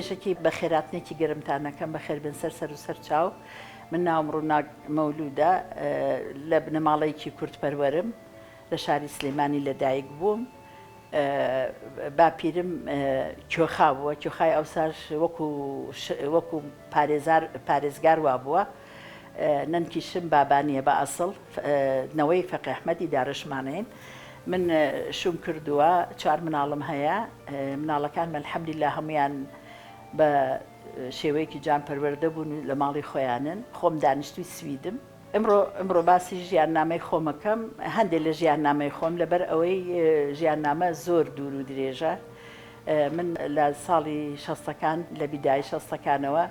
چێژێکی بە خێراتنێکی گەرمتانەکەم بەخێر بن سەر و سەر چاو من ناوم ڕووناک مەولودە لە بنەماڵەیەکی کورتپەروەرم لە شاری سلێمانی لەدایک بووم باپیرم کۆخا بووە کۆخای ئەوساش وەکو پارێزگار وا بووە نەنکیشم بابانیە بە ئەسڵ نەوەی فەقی ئەحمەدی دارەشمانەیەن من شوم کردووە 4 مناڵم هەیە مناڵەکانمە الحەمدولیلا هەمویان بە شێوەیەکی جان پەروەردە بوون لە ماڵی خۆیانن خۆم دانیشتووی سویدم ئەمڕۆ باسی ژیاننامەی خۆمەکەم هەندێک لە ژیاننامەی خۆم لەبەر ئەوەی ژیاننامە زۆر دوور و درێژە من لە ساڵی 60ەکان لە بیدای 60ەکانەوە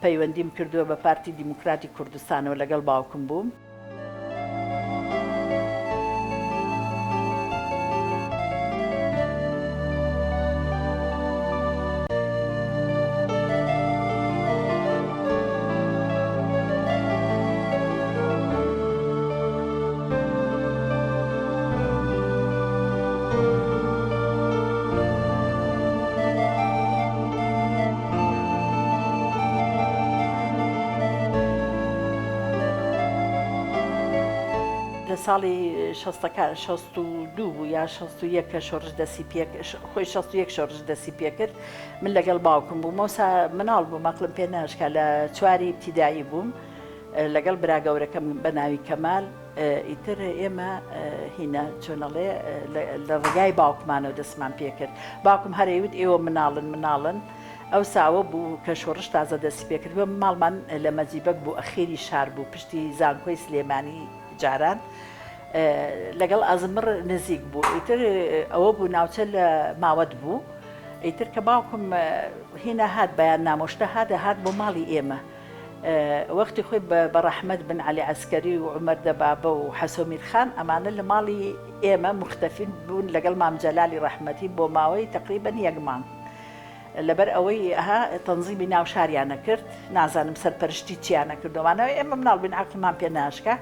پەیوەندیم کردووە بە پارتی دیموکراتی کوردستانەوە لەگەڵ باوکم بووم لە ساڵی 62 بوو یا 61 کە شۆڕش دەسی پێ خۆی 61 شۆڕش دەسی پێ کرد من لەگەڵ باوکم بووم مۆسا مناڵ بووم مەقلم پێ ناشکە لە 4 ابتیدایی بووم لەگەڵ براگەورەکەم بە ناوی کەمال ئیتر ئێمە هینە چۆنەڵێ لە ڕێگای باوکمانەوە دەستمان پێ کرد باوکم هەرەیوت ئێوە مناڵن ئەو ساوە بوو کە شۆڕش تازە دەستی پێ کرد ماڵمان لە مەجیبەک بوو ئەخێری شار بوو پشتی زانکۆی سلێمانی جاران لەگەڵ ئەزمڕ نزیک بوو ئیتر ئەوە بوو ناوچە لە ماوەت بوو ئیتر کە باوکم هینە هات بەیان نامۆشتە هات بۆ ماڵی ئێمە وەختی خۆی بە ڕەحمەت بن عەلی عەسکەری و عومەر دەبابە و حەسۆمیر خان ئەمانە لە ماڵی ئێمە مختەفین بوون لەگەڵ مام جەلالی ڕەحمەتی بۆ ماوەی تەقریبەن 1 مانگ لەبەر ئەوەی تەنزیمی ناو شاریانە کرد نازانم سەرپەرشتی چیانە کردومانەوە ئێمە مناڵ بن عەقڵمان پێ ناشکە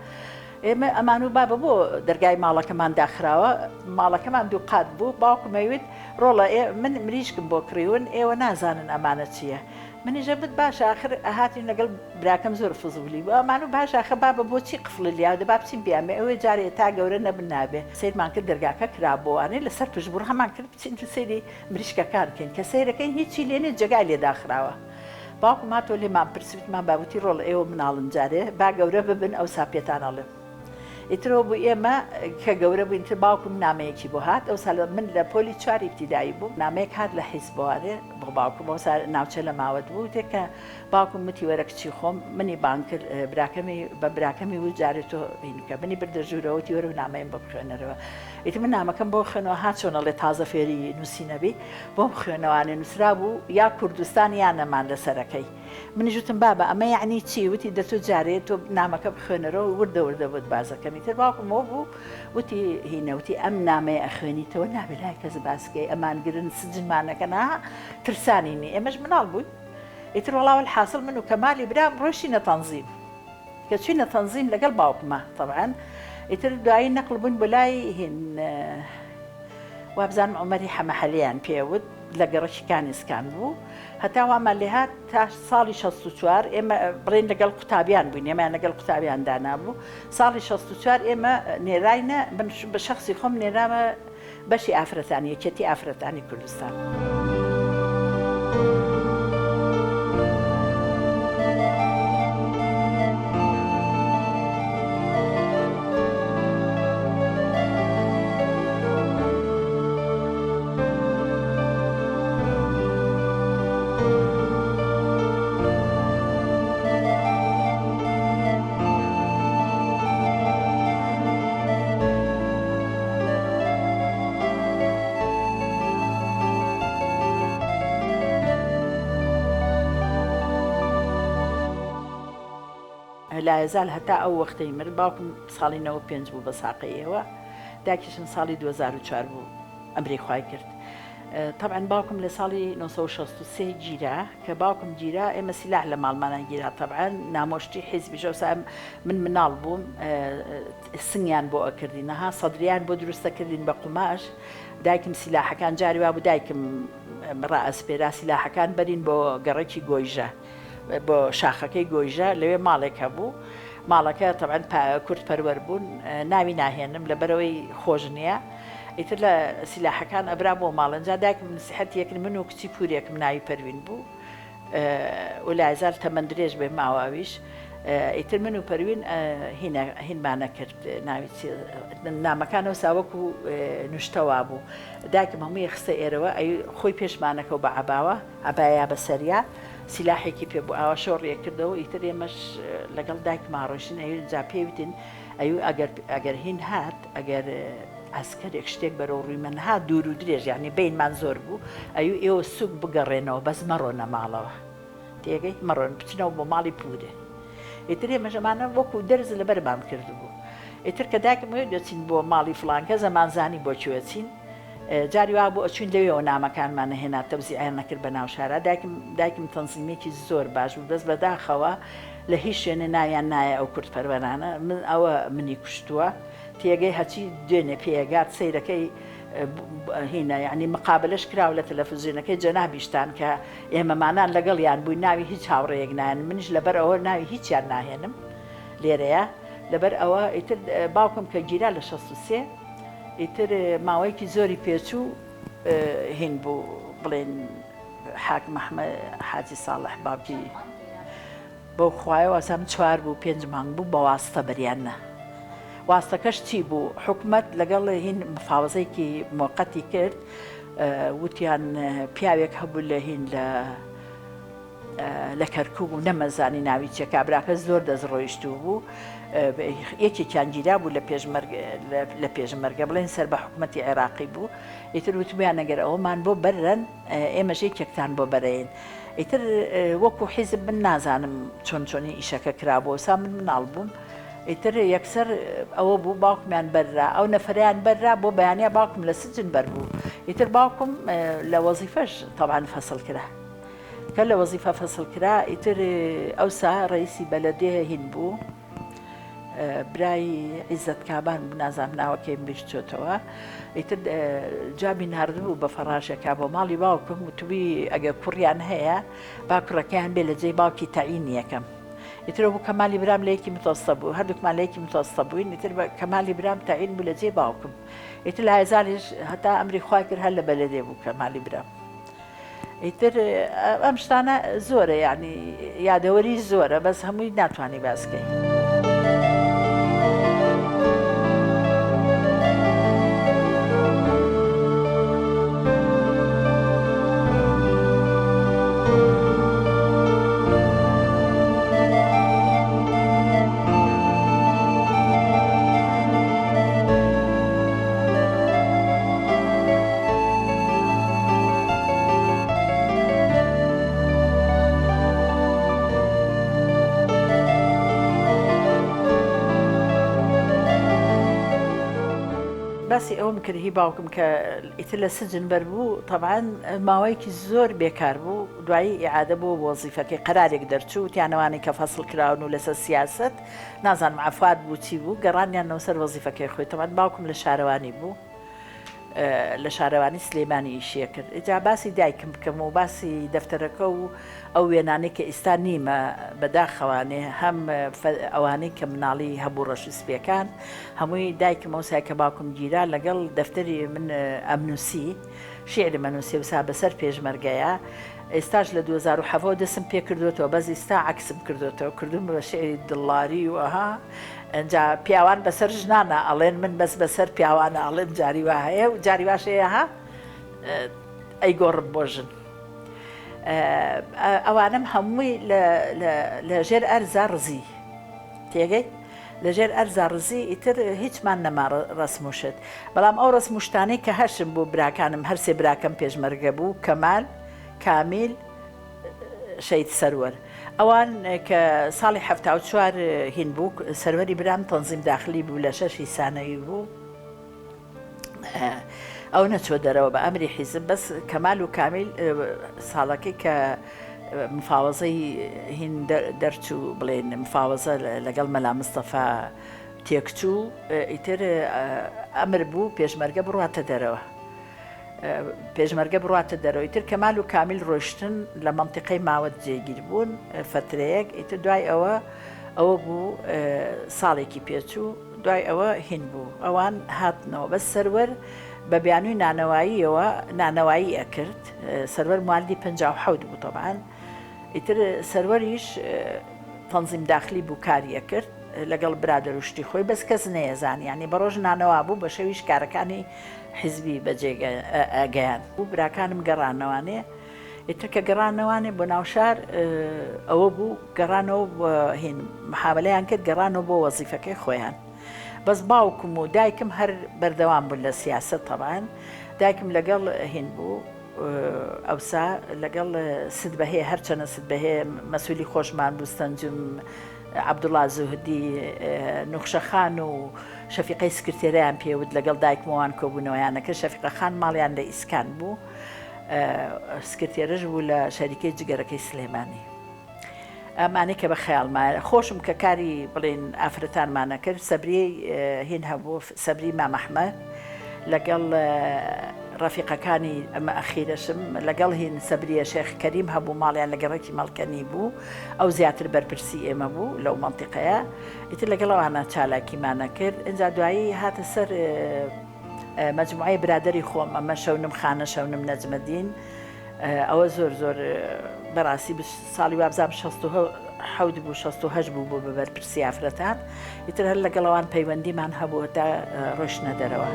ئێمە ئەمان و بابە بۆ دەرگای ماڵەکەمان داخراوە ماڵەکەمان دوو قات بوو باوکمەوێت ڕۆڵە من مریشکم بۆ کڕیون ئێوە نازانن ئەمانە چییە منیژە بت باش آخر ئاهاتین لەگەڵ براکەم زۆر فزولی بوو ئەمان و باش آخە بابە بۆچی قفڵ لیا دەبا بچین بیامێ ئەوەی جارێ تا گەورە نەبن نابێ سیرمان کرد دەرگاکە کرابووانێ لەسەر پشتبوور هەمان کرد بچین سەیری مریشکەکان بکەین کە سەیرەکەین هیچی لێنێ جگای لێ داخراوە باوکم هاتۆ لێمان پرسیوتمان بابوتی ڕۆڵ ئێوە مناڵن جارێ با گەورە ببن ئەو ساپێتان ئەڵێم ئیترەوە بوو ئێمە کە گەورە بووین تر باوکم نامەیەکی بۆ هات ئەو ساڵ من لە پۆلی 4 ابتیدایی بوو نامەیەک هات لە حیزبوارێ بۆ باوکم بۆ ناوچە لە ماوەت بوو تێکە باوکم وتی وەرە کچی خۆم منی بان کرد براکەمی و جارێت تۆ بینکە منی بردە ژوورەوەتی وەرە و نامەیم بۆ بخوێنەرەوە ئیتر من نامەکەم بۆ خوێنەوە هات چۆنەڵێ تازە فێری نووسینەبی بۆم خوێنەوانێ نووسرا بوو یا کوردستان یان نەمان لەسەرەکەی منیش وتم بابە ئەمە یعنی چی وتی دەتۆ جارێت تۆ نامەکە بخوێنەرەوە وردە بۆت بازەکەمی تر باوکمەوە بوو وتی هینەوتی ئەم نامەیە ئەخوێنیتەوە نابێ لای کەس باسکەی ئەمان گرن سجنمانەکە نا ترسانینی ئێمەش مناڵ بووین ئیتر وەڵاو الحاصل من و کەمالی برام ڕۆیشتینە تەنزیم کە چوینە تەنزیم لەگەڵ باوکمە طبعاً ئیتر دوایی نەقل بووین بۆ لای هین وابزانم عومەری حەمەحەلیان پێوت لە گەڕەکیەکانی ئسکان بوو هەتا وامان لێ هات تا ساڵی 64 ئێمە بڕێن لەگەڵ قوتابیان بووین ئێمەیان لەگەڵ قوتابیان دانابوو ساڵی 64 ئێمە نێراینە بە شەخصی خۆم نێرامە بەشی ئافرەتانی یەکێتی ئافرەتانی کوردستان لا يزال هەتا ئەو وەختەی مرد باوکم ساڵی 95 بوو بە ساقەیەوە داکیشم ساڵی 2004 بوو ئەمری خوای کرد طبعا باوکم لە ساڵی 1963 گیرا کە باوکم گیرا ئێمە سیلاح لە ماڵمانان گیرا طبعا نامۆشتی حیزبی ژەوسا من مناڵ بووم سنگیان بۆ ئەکردینەها سەدریان بۆ دروستەکردین بە قوماش دایکم سیلاحەکان جاری وا بوو دایکم ڕائەسپێرا سیلاحەکان بەرین بۆ گەڕێکی گۆیژە بۆ شاخەکەی گۆیژە لەوێ ماڵێک هەبوو ماڵەکە تەبعەن کورت پەروەەر بوون ناوی ناهێنم لەبەرەوەی خۆش نییە ئیتر لە سیلاحەکان ئەبرا بۆ ماڵەنجا دایکم نسیحەت یەکن من و کچی پورێکم ناوی پەروین بوو ولایزار تەمەند درێژ بێ ماواویش ئیتر من و پەروین هینمانە کرد نامەکانەوە ساوەکو نوشتەوا بوو دایکم هەمووی خستە ئێرەوە خۆی پێشمانەکە و بە عباوە عبایا بەسەریا سیلاحێکی پێ بوو ئاوا شۆڕیە کردەوە ئیتر ئێمەش لەگەڵ دایک ماڕۆشین جا پێوتین ئەگەر هین هات ئەگەر ئەسکەرێک شتێک بەرەو ڕووی من ها دوور و درێژ یعنی بینمان زۆر بوو ئێوە سوک بگەڕێنەوە بەس مەڕۆنە ماڵەوە تێگەی مەڕۆن بچنەوە بۆ ماڵی پورێ ئیتر ئێمەژەمانە وەکو دەرز لەبەرمان کردبوو ئیتر کە دایکم دەچین بۆ ماڵی فڵانکە زەمانزانی بۆ کوێچین جاری وا بۆ ئەچوین لەوێەوە نامەکانمانە هێنا تەوزیعیان نەکرد بە ناو شارە دایکم تەنزیمێکی زۆر باش بوو دەست بەداخەوە لە هیچ شوێنە ناویان نایە ئەو کورت پەروەرانە من ئەوە منی کوشتووە تێگەی هەچی دوێنێ پێگات سەیرەکەی هینە یعنی مقابلش کراوە لە تەلەڤیزیۆنەکەی جەنابیشتان کە ئێمەمانان لەگەڵیان بووی ناوی هیچ هاوڕێیەک نایەن منیش لەبەر ئەوە ناوی هیچیان ناهێنم لێرەیە لەبەر ئەوە ئیتر باوکم کە گیرا لە 63 ئیتر ماوەیەکی زۆری پێچوو هین بوو بڵێن حاک محەممەد حاجی ساڵح باوکی بەو خوایەوە ئەسام 4 بوو 5 مانگ بوو بە واستە بەریانە واستەکەش چی بوو حکومت لەگەڵ هین مفاوزەیەکی موقەتی کرد وتیان پیاوێک هەبوو لە هین لە کەرکوب و نەمەزانی ناوی چێ کابراکە زۆر دەستڕۆیشتوو بوو یەکێکیان گیرا بوو لە پێشمەرگە بڵێن سەر بە حکومەتی عێراقی بوو ئیتر وتمیان ئەگەر ئەومان بۆ بەرن ئێمەش یەکێکتان بۆ بەرەین ئیتر وەکو حیزب من نازانم چۆنی ئیشەکە کرابوو سا من مناڵ بووم ئیتر یەکسەر ئەوە بوو باوکمیان بەررا ئەو نەفەریان بەررا بۆ بەیانیا باوکم لە سجن بەربوو ئیتر باوکم لە وەزیفەش تەبعاً فەسڵ کرا کە لە وەزیفە فەسڵ کرا ئیتر ئەوسا ڕئیسی بەلەدێ هین بوو برای عیزەت کابان نازانم ناوەکەیم بیشتۆتەوە ئیتر جابی ناردبوو بە فەڕاشێکا بۆ ماڵی باوکم وتوی ئەگەر کوڕیان هەیە با کوڕەکەیان بێ لە جێی باوکی تەعین یەکەم ئیتر بوو کەمالی برام لە یەکی متۆستە بوو هەردووکمان لە یەکی متۆستە بووین ئیتر کەمالی برام تەعین بوو لە جێ باوکم ئیتر لە هێزاریش هەتا ئەمری خوای کرد هەر لە بەلەدێ بوو کەمالی برام ئیتر ئەم شتانە زۆرە یعنی یادەوەری زۆرە بەس هەمووی ناتوانانی باسکەین باسی ئەوم کرد هی باوکم کە ئیتر لە سجن بەربوو طبعاً ماوەیەکی زۆر بێکار بوو دوایی ئیعادە بۆ وەزیفەکەی قەرارێک دەرچوو تیانەوانی کە فەسڵ کراون و لەسەر سیاست نازانم عەفوات بوو چی بوو گەڕانیانەوە سەر وەزیفەکەی خۆی طبعاً باوکم لە شارەوانی بوو لە شارەوانی سلێمانی ئیشیە کرد ئجا باسی دایکم بکەم و باسی دەفتەرەکە و ئەو وێنانەی کە ئێستا نیمە بەداخەوانێ هەم ئەوانەی کە مناڵی هەبوو ڕەشسپیەکان هەمووی دایکم ئەوسای کە باوکم گیرا لەگەڵ دەفتەری من ئەمنووسی شعرمە نووسێ وسا بەسەر پێشمەرگەیە ئێستاش لە 2007 دەسم پێ کردوێتەوە بەس ئێستا عەکسم کردوێتەوە کردوم بە شعری دڵاری و ئەها ئەنجا پیاوان بەسەر ژنانە ئەڵێن من بەس بەسەر پیاوانە ئەڵێم جاری وا هەیە و جاری واشەیە ها ئەیگۆڕم بۆ ژن ئەوانم هەمووی لە ژێر ئەرزا ڕزی تێگەی لە ژێر ئەرزا ڕزی ئیتر هیچمان نەما ڕسموشت بەڵام ئەو ڕسموشتانەی کە هەرشم بوو براکانم هەرسێ براکەم پێشمەرگە بوو کەمال کامیل شەید سەروەر ئەوان کە ساڵی 74 هین بوو سەروەری برام تەنزیم داخلی بوو لە 6 سانەوی بوو ئەو نەچۆ دەرەوە بە ئەمری حیزب بەس کەمال و کامیل ساڵەکەی کە مفاوەزەی هین دەرچوو بڵێن مفاوەزە لەگەڵ مەلا مستەفا تێکچوو ئیتر ئەمر بوو پێشمەرگە بڕاتە دەرەوە پێشمەرگە بڕاتە دەرەوە. ئیتر کەمال و کامیل ڕۆشتن لە منتیقەی ماوەت جێگیر بوون فترەیەک. ئیتر دوای ئەوە بوو ساڵێکی پێچوو، دوای ئەوە هین بوو، ئەوان هاتنەوە. بەس سەروەر بە بیانووی نانەواییەوە نانەوایی ئەکرد. سەروەر مالی 57 بوو تەبعاً. ئیتر سەروەریش تەنزیم داخلی بوو کاری ئەکرد لەگەڵ برادر و شتی خۆی، بەس کەس نەیەزانی، ینی بە ڕۆژ نانەوا بوو بە شەویش کارەکانی حیزبی بەجێگەیان بوو. براکانم گەڕانەوانێ. ئیتر کە گەڕانەوانێ بۆ ناوشار ئەوە بوو گەڕانەوە هین محاولەیان کرد گەڕانەوە بۆ وەزیفەکەی خۆیان. بەس باوکم و دایکم هەر بەردەوام بوون لە سیاست. تەبعاً دایکم لەگەڵ هین بوو، ئەوسا لەگەڵ سدبەهەیە، هەرچەنە سدبەهەیە مەسئولی خۆشمان بوو، سەنجم عەبدوڵڵا زوهدی، نوخشەخان و شەفیقەی سکرتێرەیان پێوت لەگەڵ دایکمەوان کۆبوونەوەیانەکە. شەفیقەخان ماڵیان لە ئیسکان بوو، سکرتێرەش بوو لە شەریکەی جگەرەکەی سلێمانی. ئەمانەی کە بە خەیاڵمایە خۆشم کە کاری بڵێن ئافرەتانمانە کرد. سەبریەی هین هەبوو، سەبری مام ئەحمەد لەگەڵ ڕەفیقەکانی ئەمە ئەخیرەشم لەگەڵ هین سەبریە شێخ کەریم هەبوو، ماڵیان لە گەڕێکی مەڵکەنی بوو، ئەو زیاتر بەرپرسی ئێمە بوو لەو مەنتیقەیە. ئیتر لەگەڵەوانە چالاکیمانە کرد. ئینجا دوایی هاتە سەر مەجموعەی برادری خۆم، ئەمە شەونم خانە، شەونم نەجمەدین. ئەوە زۆر بەڕاستی ساڵی وابزام 67 بوو، 68 بوو بۆ بە بەرپرسی ئافرەتان. ئیتر هەر لەگەڵەوان پەیوەندیمان هەبوو تا ڕۆشنە دەرەوە.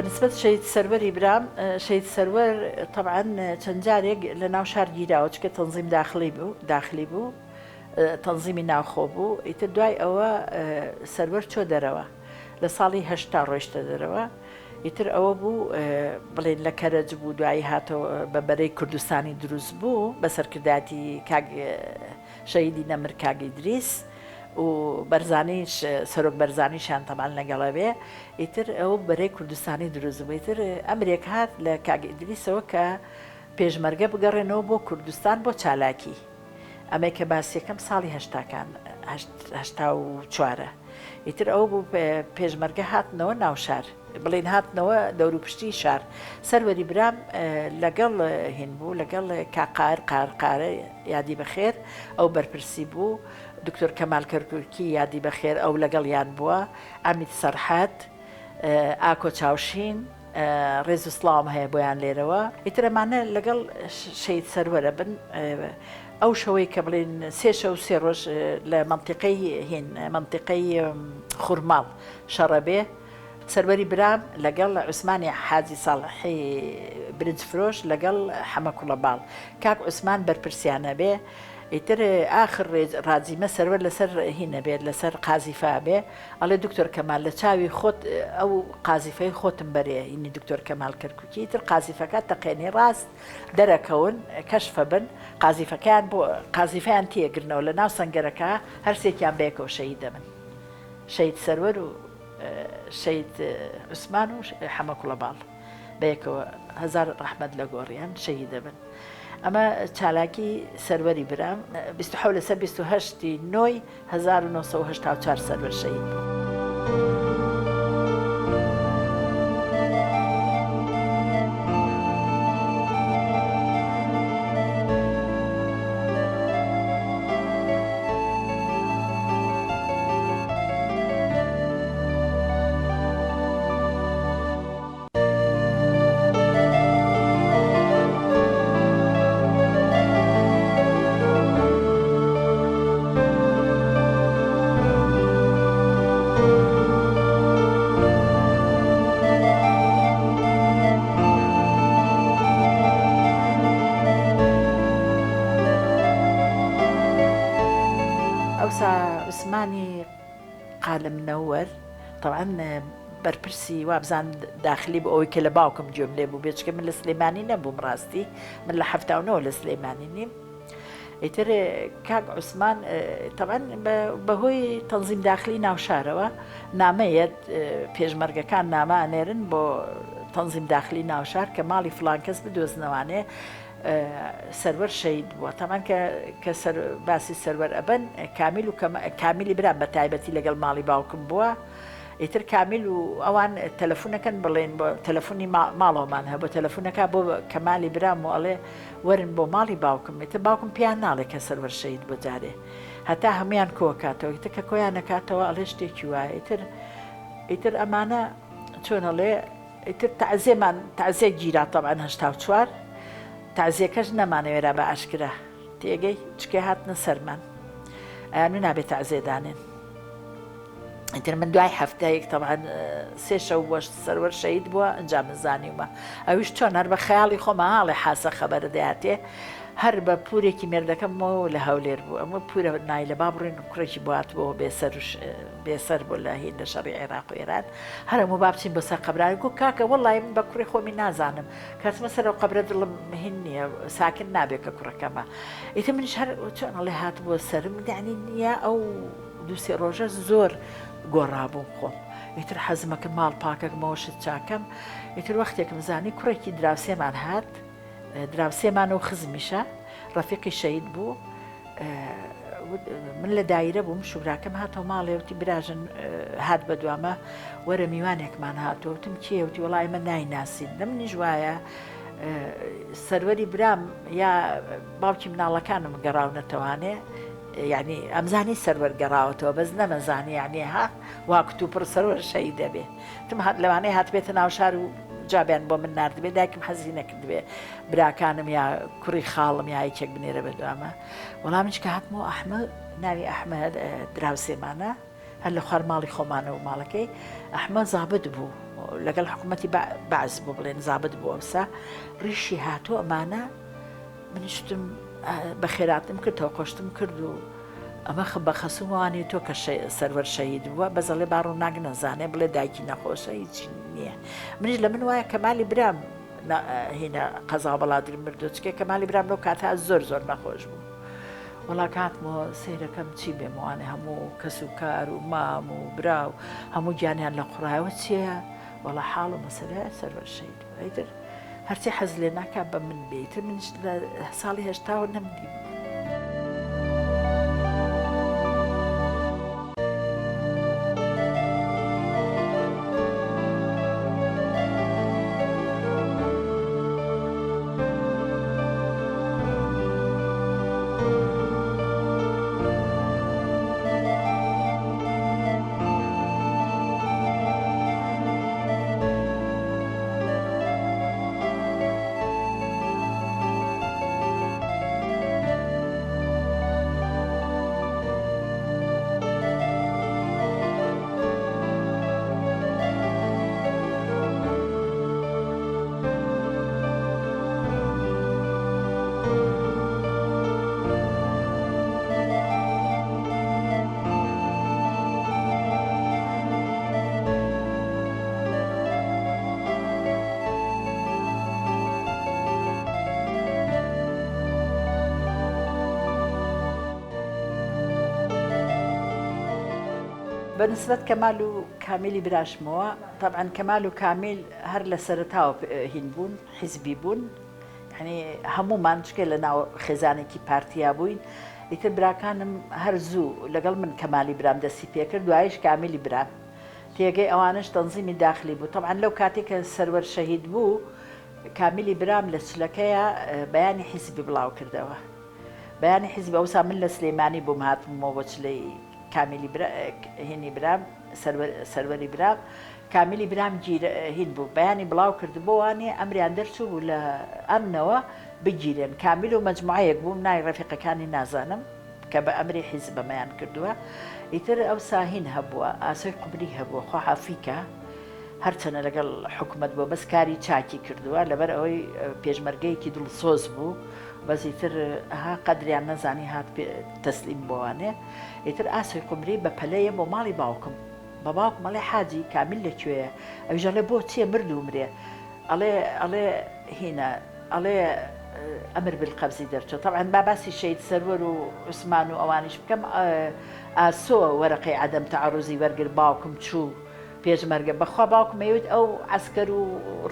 بەنسبەت شەید سەروەری برام، شەید سەروەر طبعاً چەند جارێک لە ناو شار گیراوە، چکە تەنزیم داخلی بوو، تەنزیمی ناوخۆ بوو. ئیتر دوای ئەوە سەروەر چۆ دەرەوە، لە ساڵی 80 ڕۆیشتە دەرەوە. ئیتر ئەوە بوو بڵێن لە کەرەج بوو، دوایی هاتەوە بە بەرەی کوردستانی دروست بوو بە سەرکرداتی کاک شەیدی نەمر کاک ئیدریس و بەرزانیش سەرۆک بەرزانیشان تەمان لەگەڵەوێ. ئیتر ئەو بەرەی کوردستانی دروست بوو. ئیتر ئەمرێک هات لە کاک ئیدریسەوە کە پێشمەرگە بگەڕێنەوە بۆ کوردستان بۆ چالاکی. ئەمەی کە باسیەکەم ساڵی هەشتاکان 84. ئیتر ئەو بوو پێشمەرگە هاتنەوە ناو شار، بڵێن هاتنەوە دەور و پشتی شار. سەروەری برام لەگەڵ هین بوو، لەگەڵ قارقارە یادی بەخێر ئەو بەرپرسی بوو، دکتۆر کەمال کەرکووکی یادی بەخێر ئەو لەگەڵیان بووە، ئەمید سەرحات، ئاکۆ چاوشین، ڕێز و سڵاوم هەیە بۆیان لێرەوە. ئیتر ئەمانە لەگەڵ شەید سەروەرە بن. ئەو شەوەی کە بڵێن 3 شەو 3 ڕۆژ لە منتیقەی هین منتیقەی خوورماڵ شەڕەبێ، سەروەری برام لەگەڵ عوسمانی حاجی ساڵحی برنجفرۆش لەگەڵ حەمە کوڵەباڵ کاک عوسمان بەرپرسیانە بێ. ئیتر ئاخر ڕاجیمە سەروەر لەسەر هینە بێت، لەسەر قازیفا بێ، ئەڵێ دکتۆر کەمال لە چاوی خۆت ئەو قازیفەی خۆتم بەرێ، اینی دکتۆر کەمال کەرکووکی. ئیتر قازیفەکە تەقێنی ڕاست دەرەکەون کەشفە بن، قازیفەکان بۆ قازیفەیان تێگرنەوە لە ناو سەنگەرەکە، هەرسێکیان بەیەکەوە شەهید دەبن، شەید سەروەر و شەید عوسمان و حەمە کوڵەباڵ بەیەکەوە، هەزار ڕەحمەت لە گۆڕیان شەهید دەبن. ئەمە چالاکی سەروەری برام 27 لەسەر 28 نۆی 1984 سەروەر شەهید بوو. عوسمانی قالم منەوەر طبعاً بەرپرسی وابزان داخلی بۆ ئەوەی کە لە باوکم گوێم لێ بوو بێچکە من لە سلێمانی نەبووم ڕاستی من لە 79 لە سلێمانی نیم ئیتر کاک عوسمان طبعاً بەهۆی تەنزیم داخلی ناوشارەوە نامەیەت پێشمەرگەکان نامە ئەنێرن بۆ تەنزیم داخلی ناوشار کە ماڵی فلان کەس بدۆزنەوانێ سەرەر شەید بووە تەمان کە باسی سەرەر ئەبن کامیلی برام بە تایبەتی لەگەڵ ماڵی باوکم بووە ئیتر کامیل و ئەوان تەلەفۆنەکەن بڵێن بۆ تەلەفۆنی ماڵەوەمان هەبوو تەلەفۆنەکە بۆ کەمالی برام و ئەڵێ وەرن بۆ ماڵی باوکم ئیتر باوکم پیان ناڵێ کە سەرەر شەید بۆ جارێ هەتا هەمویان کۆکاتەوە ئیتر کە کۆیان نەکاتەوە ئەڵێ شتێکی وایە ئیتر ئەمانە چۆنەڵێ ئیتر تەعزیە گیرا تەبعاً 84 تەعزیەکەش نەمانەوێرا بە ئاشکرا تێگەی چکێ هاتنە سەرمان ئەیان نابێت تەعزیەدانێن ئیتر من دوای هەفتەیەک تەبعاً 3 شەو بۆ سەرەر شەید بووە ئەنجام زانیومە ئەویش چۆن هەر بە خەیاڵی خۆمە هاڵێ حاسە خەبەرە دەهاتێ هەر بە پورێکی مێردەکەمەوە لە هەولێر بوو ئەمە پورە نای لە با بڕێن کوڕێکی بواتبەوە بێسەر بۆ لە هین لە شەڕی عێراق و ئێران هەرموو با بچین بۆ سەر قەبرانی گوت کاکە وەڵڵی من بە کوڕی خۆمی نازانم کاتمە سەرەوە قەبرە دڵم هین نییە ساکن نابێت کە کوڕەکەمە ئیتر منیش هەر چۆنەڵێ هات بۆ سەرم دانی نییە ئەو دووسێ ڕۆژە زۆر گۆڕابووم خۆم ئیتر حەزمەکە ماڵ پاکەکەمەوە شت چاکەم ئیتر وەختێکم زانی کوڕێکی دراوسێمان هات دراوسێمان و خزمیشە ڕەفیقی شەید بوو من لە دایرە بووم شوراکەم هاتەوە ماڵێوتی براژن هات بە دوامە وەرە میوانێکمان هاتۆوتم کێوتی وەڵای من نایناسین لە منیش وایە سەروەری برام یا باوکی مناڵەکانم گەڕاونەتەوانێ یعنی ئەمزانی سەرەر گەڕاوەتەوە بەس نەمەزانی یعنی ها واکت و پڕ سەرەر شەید دەبێ تم لەوانەیە هاتبێتە ناوشار و جابیان بۆ من نردبێ دایکم حەزی نەکردبێ براکانم یا کوڕی خاڵم یا یەکێک بنێرە بە دوامە وەڵامیش کە هاتمەوە ئەحمەد ناوی ئەحمەد دراوسێمانە هەر لە خوار ماڵی خۆمانە و ماڵەکەی ئەحمەد زابت بوو لەگەڵ حکوومەتی بەعز بوو بڵێن زابت بوو ئەوسا ڕیشی هاتووە ئەمانە منیشتم بە خێراتم کردەوە قۆشتم کرد و ئەمە بە خەسووانی تۆ کە سەرەر شەید بووە بەزەڵێ باڕ و ناگ نەزانێ بڵێ دایکی نەخۆشە هیچی نییە منیش لە من وایە کەمالی برام هینە قەزا بەڵادر مردوچکێ کەمالی برام لەو کاتە زۆر نەخۆش بوو وەڵا کاتمەوە سەیرەکەم چی بێمەوانێ هەموو کەس و کار و مام و براو هەموو گیانیان لە قوڕایەوە چییە وەڵا حاڵ و مەسەلەیە سەرەر شەید ئیتر هەرچی حەز لێ ناکات بە من بێتر منیش لە ساڵی هێشتاوە نەمدی بەنسبەت کەمال و کامیلی براشمەوە طبعاً کەمال و کامیل هەر لە سەرەتاوە هین بوون حیزبی بوون یعنی هەموومان چکە لە ناو خێزانێکی پارتیا بووین ئیتر براکانم هەر زوو لەگەڵ من کەمالی برام دەستی پێکرد دوایش کامیلی برام تێگەی ئەوانش تەنزیمی داخلی بوو طبعاً لەو کاتێک کە سەرەر شەهید بوو کامیلی برام لە سولەکەیە بەیانی حیزبی بڵاو کردەوە بەیانی حیزبی ئەوسا من لە سلێمانی بووم هاتمەوە بۆ چلەی کامیلی هینی برام سەرەری برام کامیلی برام هین بوو بەیانی بڵاو کردبووانێ ئەمریان دەرچوو بوو لە ئەمنەوە بگیرێن کامیل و مەجموعەیەک بووم نای ڕەفیقەکانی نازانم کە بە ئەمری حیزب بەمەیان کردووە ئیتر ئەو ساهین هەبووە ئاسۆی قوبری هەبووە خوا حەفیکە هەرچەنە لەگەڵ حکوومەت بۆ بەس کاری چاکی کردووە لەبەر ئەوەی پێشمەرگەیەکی دڵسۆز بوو بەزی تر ها قەدریان نەزانی هات تەسلیم بۆوانێ ئیتر ئاسۆی قمری بە پەلەیە بۆ ماڵی باوکم بە باوکم ئەڵێ حاجی کامیل لەکوێیە ئەوژەڵێ بۆ چییە مرد و مرێ ئەڵێ هینە ئەڵێ ئەمر بالقەبزی دەرچۆ طبعا با باسی شەید سەروەر و عوسمان و ئەوانیش بکەم ئاسۆ وەرەقەی عەدەم تەعەڕوزی وەرگر باوکم چوو پێشمەرگە بەخوا باوکم ئەوێت ئەو عەسکەر و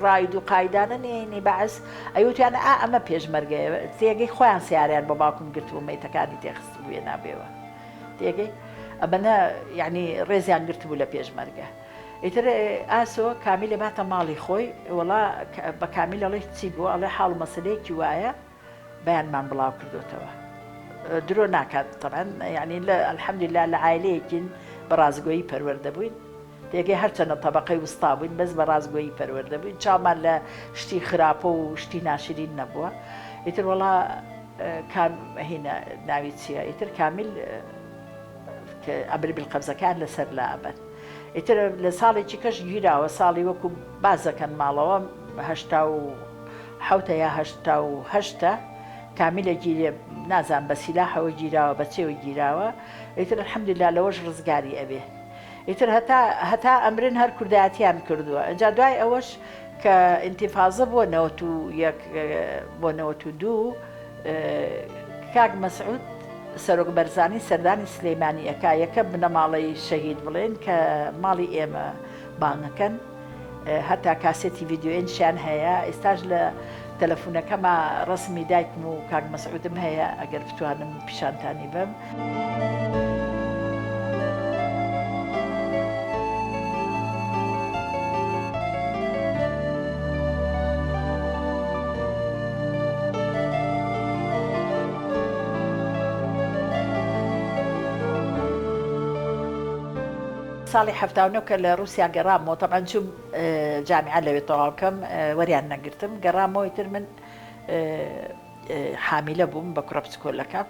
ڕاید و قایدانە نێنی بەعەس ئەیوتیانە ئەمە پێشمەرگەیە تێگەی خۆیان سیاریان بە باوکم گرتبوو مەیتەکانی تێخست بووە نابێەوە تێگەی ئەبەنە یعنی ڕێزیان گرتبوو لە پێشمەرگە ئیتر ئاسۆ کامیلێ باتە ماڵی خۆی وڵا بە کامیل ئەڵێ چی بوو ئەڵێ حاڵ مەسلەیەکی وایە بەیانمان بڵاو کردوتەوە درۆ ناکات طبعا یعنی الحەمدولله لە عایلەیەکین بە ڕازگۆیی پەروەردە بووین تێگەی هەرچەنە تەبەقەی وستا بووین بەس بە ڕازگۆیی پەروەردە بووین چاومان لە شتی خراپە و شتی ناشرین نەبووە ئیتر وڵا هینە ناوی چییە ئیتر کامیل ئەمر بالقەبزەکان لەسەر لا ئەبەن ئیتر لە ساڵێکی کەش گیراوە ساڵی وەکو بازەکەن ماڵەوە هەشتا یا هەشتا کامیلە گیرێ نازان بە سیلاحەوە گیراوە بەچێوە گیراوە ئیتر الحەمدولله لەوەش ڕزگاری ئەبێ ئیتر هەتا ئەمرن هەر کوردایەتیان کردووە ئەجا دوای ئەوەش کە ئینتیفازە بۆ 92 کاک مەسعود سەرۆک بەرزانی سەردانی سلەیمانیەکە یەکە بنەماڵەی شەهید بڵێن کە ماڵی ئێمە بانەکەن هەتا کاسێتی ڤیدیۆیەنشیان هەیە ئێستاش لە تەلەفۆنەکەمە ڕسمی دایکم و کاک مەسعودم هەیە ئەگەر بتوانم پیشانتانی بم. ساڵی هەفتاونە کە لە رووسیا گەڕامەوە تەمان چوم جامیعە لەوێ تەواو بکەم وەریان نەگرتم گەڕامەوەی تر من حامیلە بووم بە کوڕە پچکۆلەکەم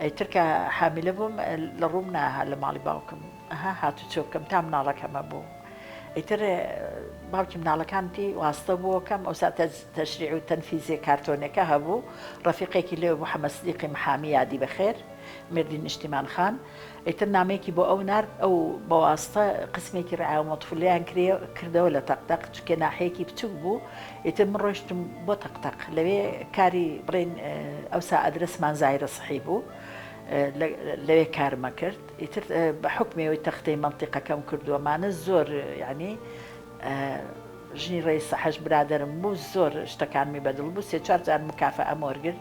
ئەیتر کە حامیلە بووم لە ڕووم ناها لە ماڵی باوکم هاتو چۆ بکەم تا مناڵەکەمە بوو ئیتر باوکی مناڵەکانتی واستە بووەکەم ئەوسا تەشریع و تەنفیزی کارتۆنێکە هەبوو ڕەفیقێکی لێ محەممەد سدیقی محامی یادی بەخێر مردی نیشتیمان خان ئیتر نامەیەکی بۆ ئەو نرد ئەو بەواستە قسمێکی ڕعاومەتفلیان کردەوە لە تەقتەق چکە ناحەیەکی بچوو بوو ئیتر من ڕۆیشتم بۆ تەقتەق لەوێ کاری بڕێن ئەوسا ئەدرسمان زایرە سحی بوو لەوێ کارمە کرد ئیتر بە حکمەوەی تەختەی منتیقەکەم کردووەمانە زۆر یعنی ژنی ڕێی سەحەش برادرم بوو زۆر شتەکانمی بەدڵ بوو سێ چوار جار مکافە ئەمۆرگر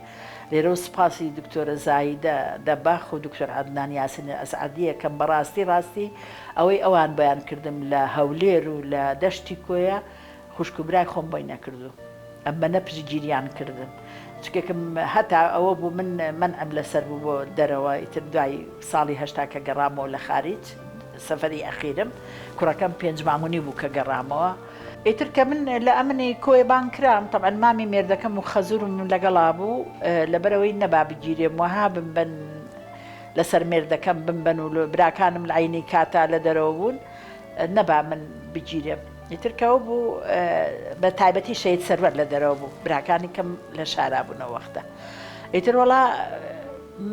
لێرە و سپاسی دکتۆرە زایدە دەباخ و دکتۆر عەدنان یاسین ئەسعەدیە کەم بەڕاستی ئەوەی ئەوان بەیان کردم لە هەولێر و لە دەشتی کۆیە خوشکوبرای خۆم بۆی نەکردو ئەمە نەپشگیریان کردن چکێکم هەتا ئەوە بوو منعم لەسەر بوو بۆ دەرەوە ئیتر دوای ساڵی هەشتا کە گەڕامەوە لە خارج سەفەری ئەخیرم کوڕەکەم 5 مانگی بوو کە گەڕامەوە ئیتر کە من لە ئەمنی کۆیبان کرام طبعا مامی مێردەکەم و خەزورم لەگەڵا بوو لەبەرەوەی نەبا بگیرێم وەها بمبەن لەسەر مێردەکەم بمبەن و براکانم لە عینی کاتا لە دەرەوە بوون نەبا من بگیرێم ئیتر کەەوە بوو بە تایبەتی شەید سەروەر لە دەرەوە بوو براکانی کەم لە شارا بوونەوە وەختە ئیتر وەڵا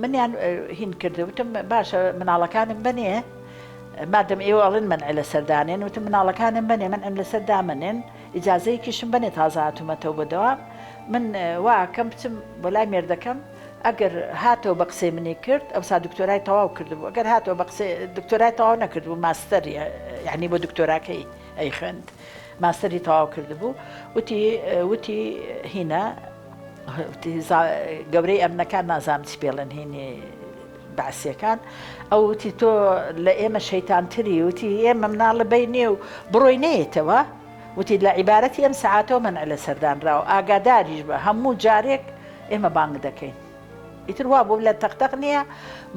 منیان هین کردوتم باشە مناڵەکانم بنێ مادەم ئێوە ئەڵێن منع لە سەردانێن وتم مناڵەکانم بنێ منعم لە سەردامنێن ئیجازەیەکیشم بنێ تازە هاتوومەتەوە بەدەوام من واکەم بچم بۆ لای مێردەکەم ئەگەر هاتەوە بە قسەی منی کرد ئەوسا دکتۆرای تەواو کردبوو ئەگەر هاتەوە بە قسەی دکتۆرای تەواو نەکردبوو ماستەری یعنی بۆ دکتۆراکەی ئەی خوێند ماستەری تەواو کردبوو وتی هینە گەورەی ئەمنەکان نازام چی پێڵێن هینی بەعسیەکان ئەو وتی تۆ لە ئێمە شەیتانتری وتی ئێمە مناڵە بینێ و بڕۆی نێتەوە وتی لە عیبارەتی ئەم سەعاتەوە منع لە سەردانراوە ئاگاداریش بە هەموو جارێک ئێمە بانگ دەکەین ئیتر وا بوو لە تەقتەق نییە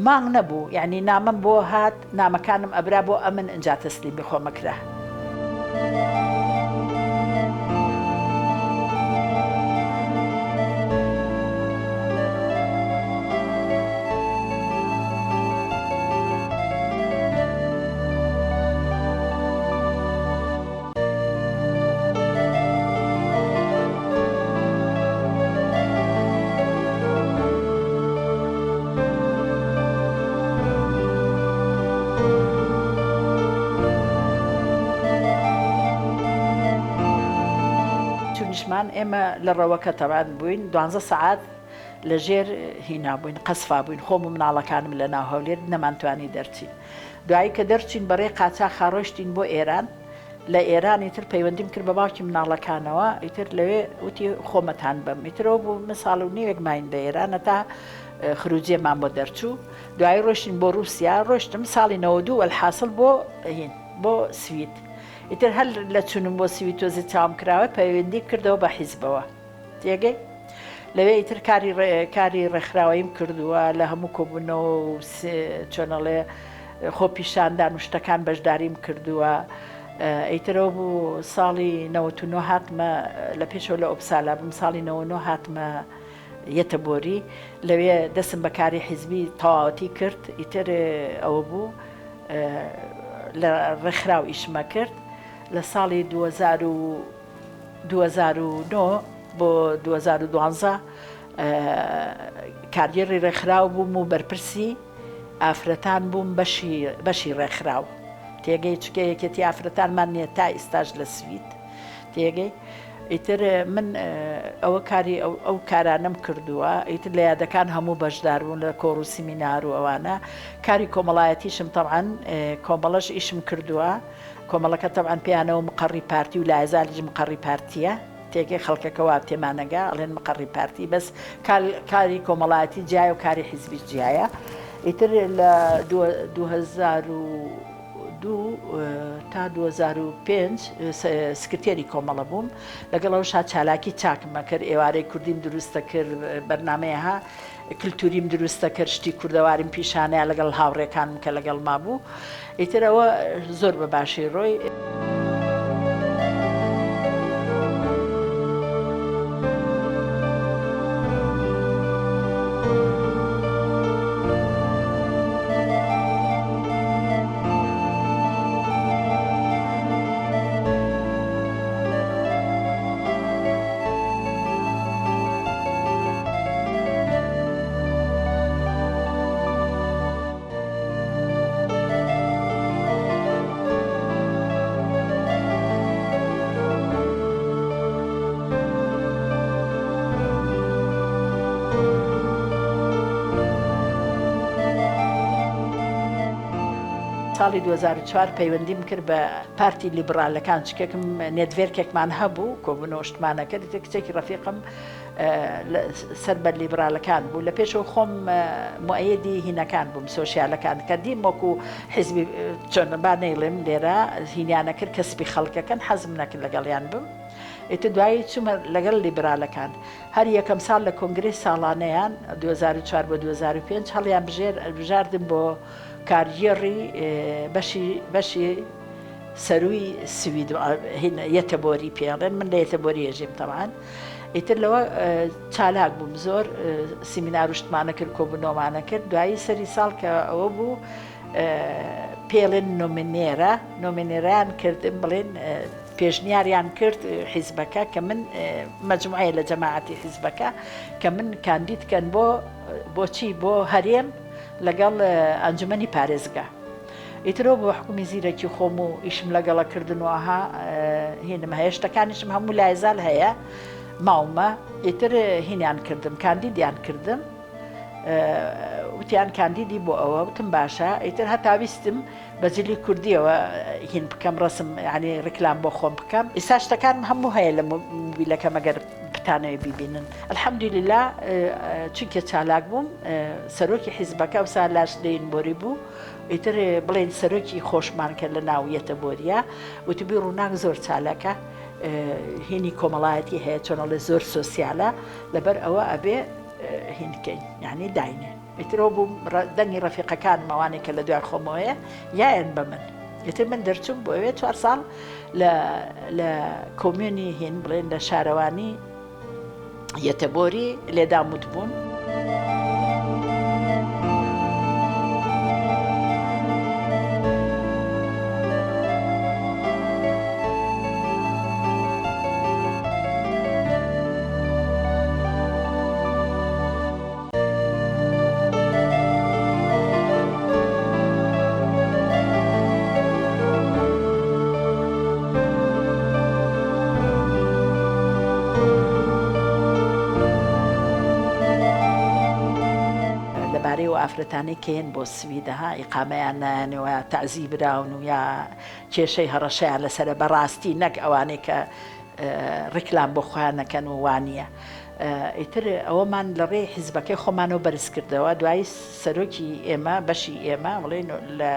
مانگ نەبوو یعنی نامەم بۆ هات نامەکانم ئەبرا بۆ ئەمن ئەجا تەسلیمی خۆمەکرا. چونیشمان ئێمە لە ڕەوەکە تەبان بووین 12 سعات لەژێر هینا بووین قەسفا بووین خۆم و مناڵەکانم لە ناو هەولێر نەمانتوانی دەرچین دوایی کە دەرچین بەڕێ قاچاق ڕۆیشتین بۆ ئێران لە ئێران ئیتر پەیوەندیم کرد بە باوکی مناڵەکانەوە ئیتر لەوێ وتی خۆمەتان بم ئیترەوە بوو من ساڵ و نیوێک ماین لە ئێرانە تا خروجێمان بۆ دەرچوو دوایی ڕۆشتین بۆ رووسیا ڕۆشتم ساڵی 92 الحاصل بۆ سوید ئیتر هەر لە چونم بۆ سوید تۆزی چاوم کراوە پەیوەندی کردەوە بە حیزبەوە تێگەی لەوێ ئیتر کاری ڕێکخراوەیم کردووە لە هەموو کۆبوونەوە و چۆنەڵێ خۆ پیشاندان و شتەکان بەشداریم کردووە ئەیترەوە بوو ساڵی 99 هاتمە لە پێشەوە لە ئۆپسالا بم ساڵی 99 هاتمە یەتەبۆری لەوێ دەستم بەکاری حیزبی تەواوەتی کرد ئیتر ئەوە بوو لە ڕێکخراو ئیشمە کرد لە ساڵی 2009 بۆ 2012 کاریێری ڕێکخراو بووم و بەرپرسی ئافرەتان بووم بەشی ڕێکخراو تێگەی چکە یەکێتی ئافرەتانمان نییە تا ئێستاش لە سوید تێگەی ئیتر من ئەوە کاری ئەو کارانم کردووە ئیتر لە یادەکان هەموو بەشدار بوون لە کۆڕ و سیمینار و ئەوانە کاری کۆمەڵایەتیشم تەبعاً کۆمەڵەش ئیشم کردووە کۆمەڵەکە تەبعاً پێیانەوە مقڕی پارتی و لایزالیش مقڕی پارتیە تێگەی خەڵکەکەوا تێمانەگا ئەڵێن مقڕی پارتی بەس کاری کۆمەڵایەتی جیایە و کاری حیزبی جیایە ئیتر لە 2002 تا 2005 سکرتێری کۆمەڵە بووم لەگەڵەوە شاد چالاکی چاکمە کرد ئێوارەی کوردیم دروستە کرد بەرنمەیەها کللتوریم دروستە کرد شتی کوردەواریم پیشانەیە لەگەڵ هاوڕێکانم کە لەگەڵ ما بوو ئیترەوە زۆر بە باشی ڕۆی ساڵی 2004 پەیوەندیم کرد بە پارتی لیبرالەکان چکێکم نێتڤێرکێکمان هەبوو کۆبوونەوەشتمانە کرد کچێکی ڕەفیقم سەر بە لیبرالەکان بوو لە پێشەوە خۆم مؤەیەدی هینەکان بووم سۆشیالەکان کە دیم وەکو حیزبی چۆن با نەیڵێم لێرە هینیانە کرد کەسبی خەڵکەکەن حەزم نەکرد لەگەڵیان بم ئێتە دوایی چوومە لەگەڵ لیبرالەکان هەر یەکەم ساڵ لە کۆنگرەی ساڵانەیان 2004 بۆ 2005 هەڵیان بژاردم بۆ کاریێڕی بەشی سەرووی سوید یەتەبۆری پێڵێن من لە یەتەبۆری ێژیم تەمان ئیتر لەوە چالاک بووم زۆر سیمینار و شتمانە کرد کۆبوونەوەمانە کرد دوایی سەری ساڵ کە ئەوە بوو پێڵێن نۆمینێرەیان کردم بڵێن پێشنیاریان کرد حیزبەکە کە من مەجموعەیە لە جەماعەتی حیزبەکە کە من کاندیدکەن بۆچی بۆ هەرێم لەگەڵ ئەنجومەنی پارێزگا ئیترەوە بۆ حکومی زیرەکی خۆم و ئیشم لەگەڵە کردنەوەها هینم هەیە شتەکانیشم هەموو لایزال هەیە ماومە ئیتر هینیان کردم کاندیدیان کردم وتیان کاندیدی بۆ ئەوە وتم باشە ئیتر هەتاویستم بەجلی کوردیەوە هین بکەم ڕسم ینی ڕکلام بۆ خۆم بکەم ئێستا شتەکانم هەموو هەیە لە موبیلەکە مەگەر بتانەوە بیبینن الحەمدولله چونکە چالاک بووم سەرۆکی حیزبەکە وسا لاش لێن بۆری بوو ئیتر بڵێن سەرۆکی خۆشمان کرد لە ناو یەتەبۆریە وتبی ڕووناک زۆر چالاکە هینی کۆمەڵایەتی هەیە چۆنەڵێ زۆر سۆسیالە لەبەر ئەوە ئەبێ هینکەین یعنی داینێ ئیترەوە بوو دەنگی ڕەفیقەکان مەوانێک کە لە دوای خۆمەوەیە یایەن بە من ئیتر من دەرچوم بۆ ئەوێ 4 ساڵ لە کۆمیۆنی هین بڵێن لە شارەوانی یەتەبۆری لێداموت بووم ئافرەتانی کێن بۆ سویدەها ئیقامەیان نایانەوە تعزی براون و یا کێشەی هەڕەشەیان لەسرە بەڕاستی نەک ئەوانەی کە ڕیکلام بۆ خۆیان نەکەن و وانە. ئیتر ئەوەمان لە ڕێی حیزبەکەی خۆمانەوە بەرز کردەوە دوای سەرۆکی ئێمە بەشی ئێمە بڵێن لە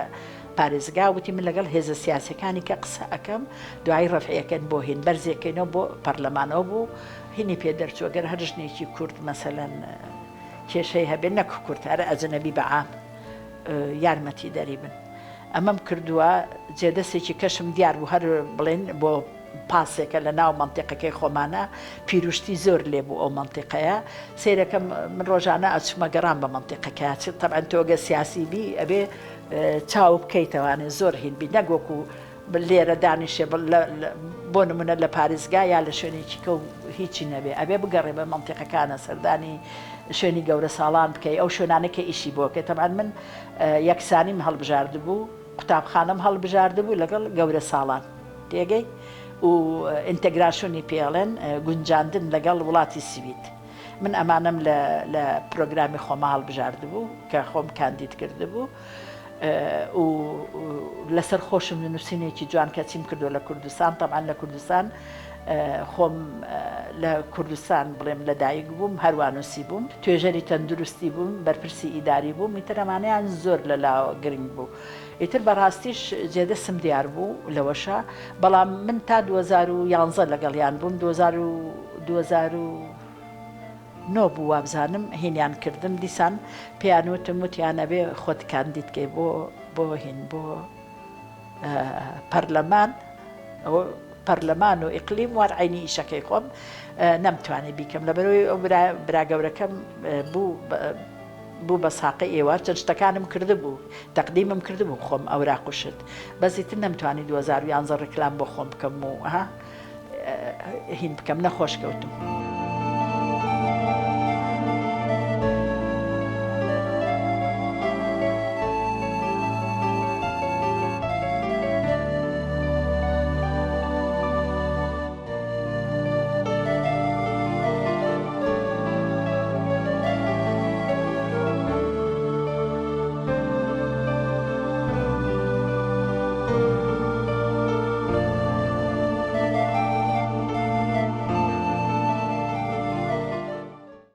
پارێزگا وتی من لەگەڵ هێزە سیاسەکانی کە قسە ئەەکەم دوای ڕەفعەکەن بۆ هین بەرزێکەکەینەوە بۆ پەرلەمانەوە بوو هینی پێ دەرچوەگەر هەر ژنێکی کورد مەسەلەن کێشەی هەبێت نەک کورد هەرە ئەجنەبی بەعام یارمەتی دەری بن. ئەمەم کردووە جێدەستێکی کەشم دیار بوو هەر بڵێن بۆ پاسێکە لە ناو منتیقەکەی خۆمانە پیرروشتی زۆر لێبوو ئەو منتیقەیە سیرەکەم من ڕۆژانە ئەچمە گەڕام بە منتیقەکە تەبعەن تۆگە سیاسی بی ئەبێ چاو بکەیتەوانێ زۆر هینبی نەگۆکو لێرە دانیشێ بۆ نمونە لە پارێزگا یا لە شوێنێکی کە هیچی نەبێ ئەبێ بگەڕێ بە منتیقەکانە سەردانی شوێنی گەورە ساڵان بکەی ئەو شوێنانەکە ئیشی بۆکە تەبعەن من یەکسانیم هەڵبژاردە بوو قوتابخانەم هەڵبژاردە بوو لەگەڵ گەورە ساڵان تێگەی و ئینتەگراسیۆنی پێڵێن گونجاندن لەگەڵ وڵاتی سوید. من ئەمانم لە پرۆگرامی خۆمە هەڵبژاردە بوو کە خۆم کاندید کرده بوو و لەسەر خۆشم نووسینێکی جوان کەچیم کردو لە کوردستان تەبعەن لە کوردستان خۆم لە کوردستان بڵێم لەدایک بووم هەروانوسی بووم توێژەری تەندروستی بووم بەرپرسی ئیداری بووم ئیترەمانەیان زۆر لەلاوە گرنگ بوو. ئیتر بەڕاستیش جێدەسم دیار بوو لەوەشە بەڵام من تا 2011 لەگەڵیان بووم 2009 بوو وابزانم هینیان کردم دیسان پیانوتم وتیانە بێ خۆت کاندیدکەی بۆ هین بۆ پەرلەمان و ئیقلیم وەرعەینی ئیشەکەی خۆم نەمتوانی بیکەم لەبەرەوەی ئەو براگەورەکەم بوو بە ساقی ئێوە چەند شتەکانم کرده بوو تەقدیمم کرده بوو خۆم ئەوراقوشت بەزیتر نەمتوانی 2011 ڕێکلام بۆ خۆم بکەم و هین بکەم نەخۆش کەوتم.